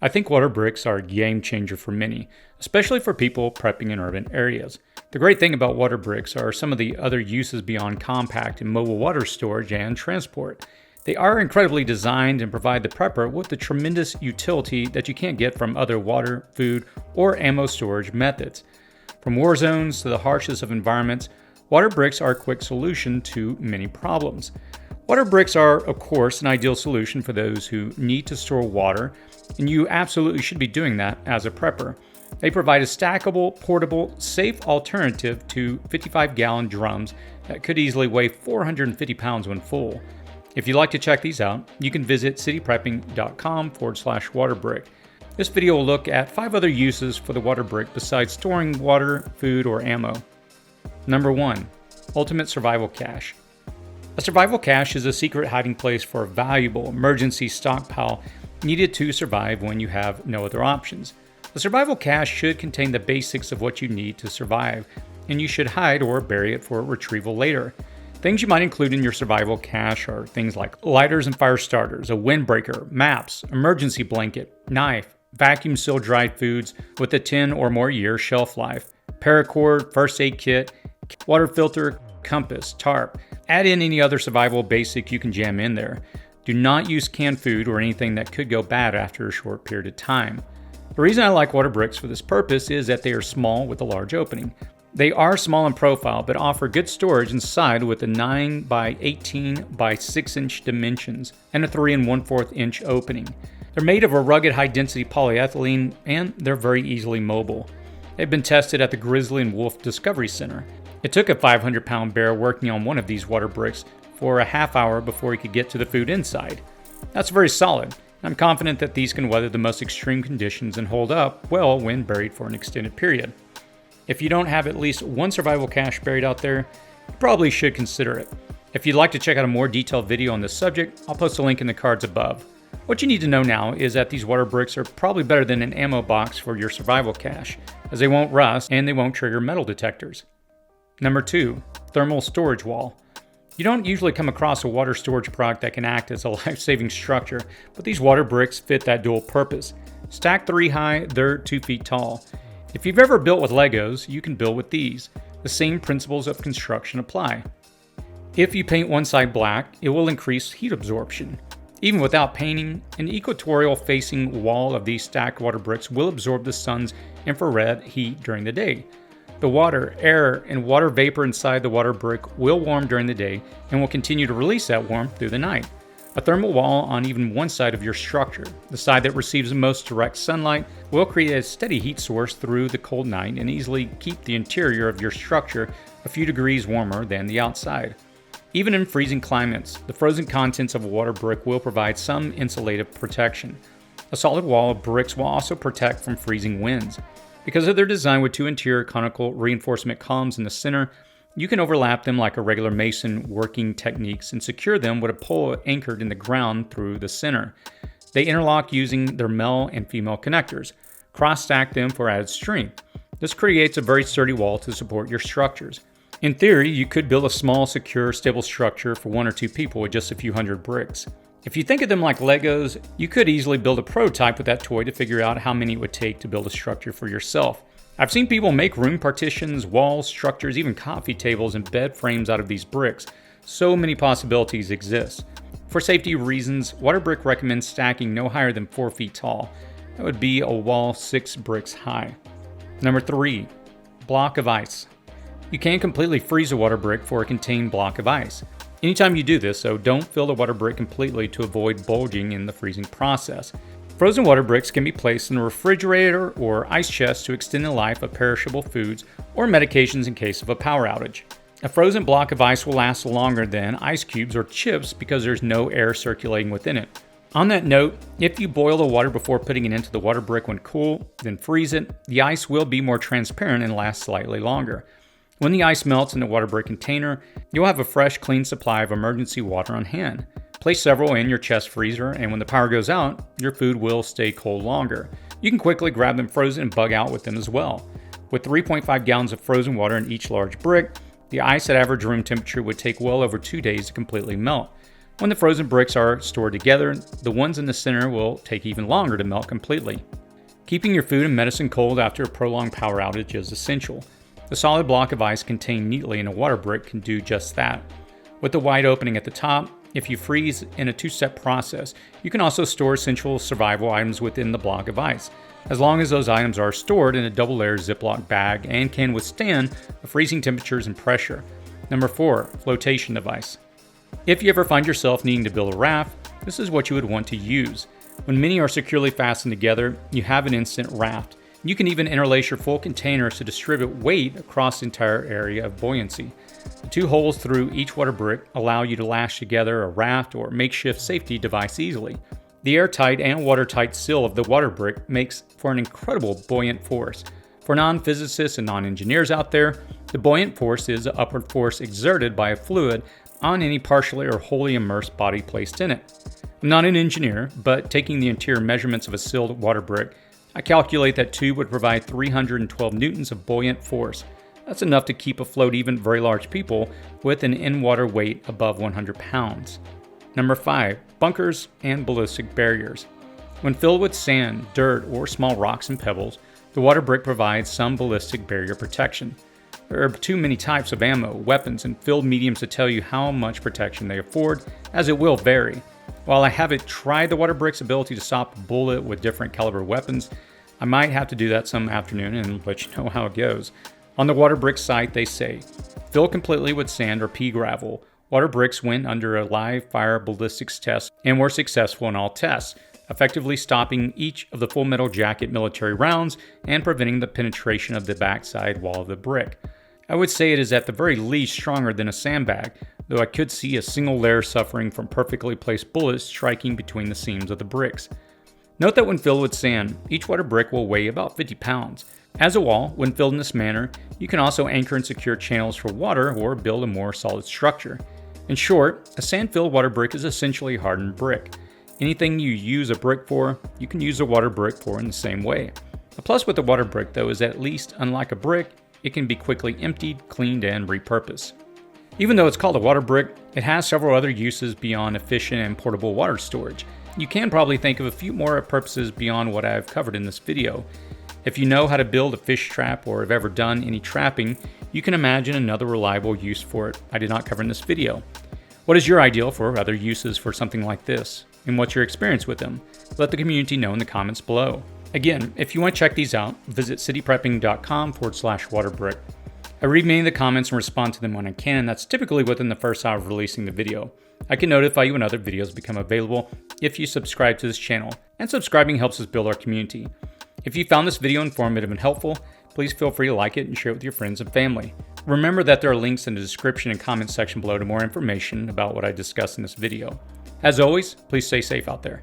I think water bricks are a game changer for many, especially for people prepping in urban areas. The great thing about water bricks are some of the other uses beyond compact and mobile water storage and transport. They are incredibly designed and provide the prepper with the tremendous utility that you can't get from other water, food, or ammo storage methods. From war zones to the harshest of environments, water bricks are a quick solution to many problems. Water bricks are, of course, an ideal solution for those who need to store water, and you absolutely should be doing that as a prepper. They provide a stackable, portable, safe alternative to 55-gallon drums that could easily weigh 450 pounds when full. If you'd like to check these out, you can visit cityprepping.com/waterbrick. This video will look at 5 other uses for the water brick besides storing water, food, or ammo. Number 1. Ultimate Survival Cache. A survival cache is a secret hiding place for a valuable emergency stockpile needed to survive when you have no other options. A survival cache should contain the basics of what you need to survive, and you should hide or bury it for retrieval later. Things you might include in your survival cache are things like lighters and fire starters, a windbreaker, maps, emergency blanket, knife, vacuum seal dried foods with a 10 or more year shelf life, paracord, first aid kit, water filter, compass, tarp. Add in any other survival basic you can jam in there. Do not use canned food or anything that could go bad after a short period of time. The reason I like water bricks for this purpose is that they are small with a large opening. They are small in profile but offer good storage inside with a 9 by 18 by 6 inch dimensions and a 3 1/4 inch opening. They're made of a rugged high density polyethylene and they're very easily mobile. They've been tested at the Grizzly and Wolf Discovery Center. It took a 500-pound bear working on one of these water bricks for a half hour before he could get to the food inside. That's very solid. I'm confident that these can weather the most extreme conditions and hold up well when buried for an extended period. If you don't have at least one survival cache buried out there, you probably should consider it. If you'd like to check out a more detailed video on this subject, I'll post a link in the cards above. What you need to know now is that these water bricks are probably better than an ammo box for your survival cache, as they won't rust and they won't trigger metal detectors. Number 2. Thermal Storage Wall. You don't usually come across a water storage product that can act as a life-saving structure, but these water bricks fit that dual purpose. Stacked 3 high, they're 2 feet tall. If you've ever built with Legos, you can build with these. The same principles of construction apply. If you paint one side black, it will increase heat absorption. Even without painting, an equatorial-facing wall of these stacked water bricks will absorb the sun's infrared heat during the day. The water, air, and water vapor inside the water brick will warm during the day and will continue to release that warmth through the night. A thermal wall on even one side of your structure, the side that receives the most direct sunlight, will create a steady heat source through the cold night and easily keep the interior of your structure a few degrees warmer than the outside. Even in freezing climates, the frozen contents of a water brick will provide some insulative protection. A solid wall of bricks will also protect from freezing winds. Because of their design with 2 interior conical reinforcement columns in the center, you can overlap them like a regular mason working techniques and secure them with a pole anchored in the ground through the center. They interlock using their male and female connectors. Cross-stack them for added strength. This creates a very sturdy wall to support your structures. In theory, you could build a small, secure, stable structure for 1 or 2 people with just a few hundred bricks. If you think of them like Legos, you could easily build a prototype with that toy to figure out how many it would take to build a structure for yourself. I've seen people make room partitions, walls, structures, even coffee tables and bed frames out of these bricks. So many possibilities exist. For safety reasons, WaterBrick recommends stacking no higher than 4 feet tall. That would be a wall 6 bricks high. Number 3. Block of ice. You can completely freeze a water brick for a contained block of ice. Anytime you do this, though, don't fill the water brick completely to avoid bulging in the freezing process. Frozen water bricks can be placed in a refrigerator or ice chest to extend the life of perishable foods or medications in case of a power outage. A frozen block of ice will last longer than ice cubes or chips because there's no air circulating within it. On that note, if you boil the water before putting it into the water brick when cool, then freeze it, the ice will be more transparent and last slightly longer. When the ice melts in the water brick container, you'll have a fresh, clean supply of emergency water on hand. Place several in your chest freezer, and when the power goes out, your food will stay cold longer. You can quickly grab them frozen and bug out with them as well. With 3.5 gallons of frozen water in each large brick, the ice at average room temperature would take well over 2 days to completely melt. When the frozen bricks are stored together, the ones in the center will take even longer to melt completely. Keeping your food and medicine cold after a prolonged power outage is essential. The solid block of ice contained neatly in a WaterBrick can do just that. With the wide opening at the top, if you freeze in a two-step process, you can also store essential survival items within the block of ice, as long as those items are stored in a double-layer Ziploc bag and can withstand the freezing temperatures and pressure. Number 4, flotation device. If you ever find yourself needing to build a raft, this is what you would want to use. When many are securely fastened together, you have an instant raft. You can even interlace your full containers to distribute weight across the entire area of buoyancy. The 2 holes through each WaterBrick allow you to lash together a raft or makeshift safety device easily. The airtight and watertight seal of the WaterBrick makes for an incredible buoyant force. For non-physicists and non-engineers out there, the buoyant force is the upward force exerted by a fluid on any partially or wholly immersed body placed in it. I'm not an engineer, but taking the interior measurements of a sealed WaterBrick, I calculate that 2 would provide 312 newtons of buoyant force. That's enough to keep afloat even very large people with an in-water weight above 100 pounds. Number 5, bunkers and ballistic barriers. When filled with sand, dirt, or small rocks and pebbles, the WaterBrick provides some ballistic barrier protection. There are too many types of ammo, weapons, and filled mediums to tell you how much protection they afford, as it will vary. While I haven't tried the WaterBrick's ability to stop a bullet with different caliber weapons, I might have to do that some afternoon and let you know how it goes. On the WaterBrick site, they say, fill completely with sand or pea gravel. WaterBricks went under a live fire ballistics test and were successful in all tests, effectively stopping each of the full metal jacket military rounds and preventing the penetration of the backside wall of the brick. I would say it is at the very least stronger than a sandbag, though I could see a single layer suffering from perfectly placed bullets striking between the seams of the bricks. Note that when filled with sand, each WaterBrick will weigh about 50 pounds. As a wall, when filled in this manner, you can also anchor and secure channels for water or build a more solid structure. In short, a sand-filled WaterBrick is essentially hardened brick. Anything you use a brick for, you can use a WaterBrick for in the same way. The plus with the WaterBrick though is that at least, unlike a brick, it can be quickly emptied, cleaned, and repurposed. Even though it's called a WaterBrick, it has several other uses beyond efficient and portable water storage. You can probably think of a few more purposes beyond what I've covered in this video. If you know how to build a fish trap or have ever done any trapping, you can imagine another reliable use for it I did not cover in this video. What is your ideal for other uses for something like this? And what's your experience with them? Let the community know in the comments below. Again, if you want to check these out, visit cityprepping.com/WaterBrick. I read many of the comments and respond to them when I can. That's typically within the first hour of releasing the video. I can notify you when other videos become available if you subscribe to this channel, and subscribing helps us build our community. If you found this video informative and helpful, please feel free to like it and share it with your friends and family. Remember that there are links in the description and comment section below to more information about what I discussed in this video. As always, please stay safe out there.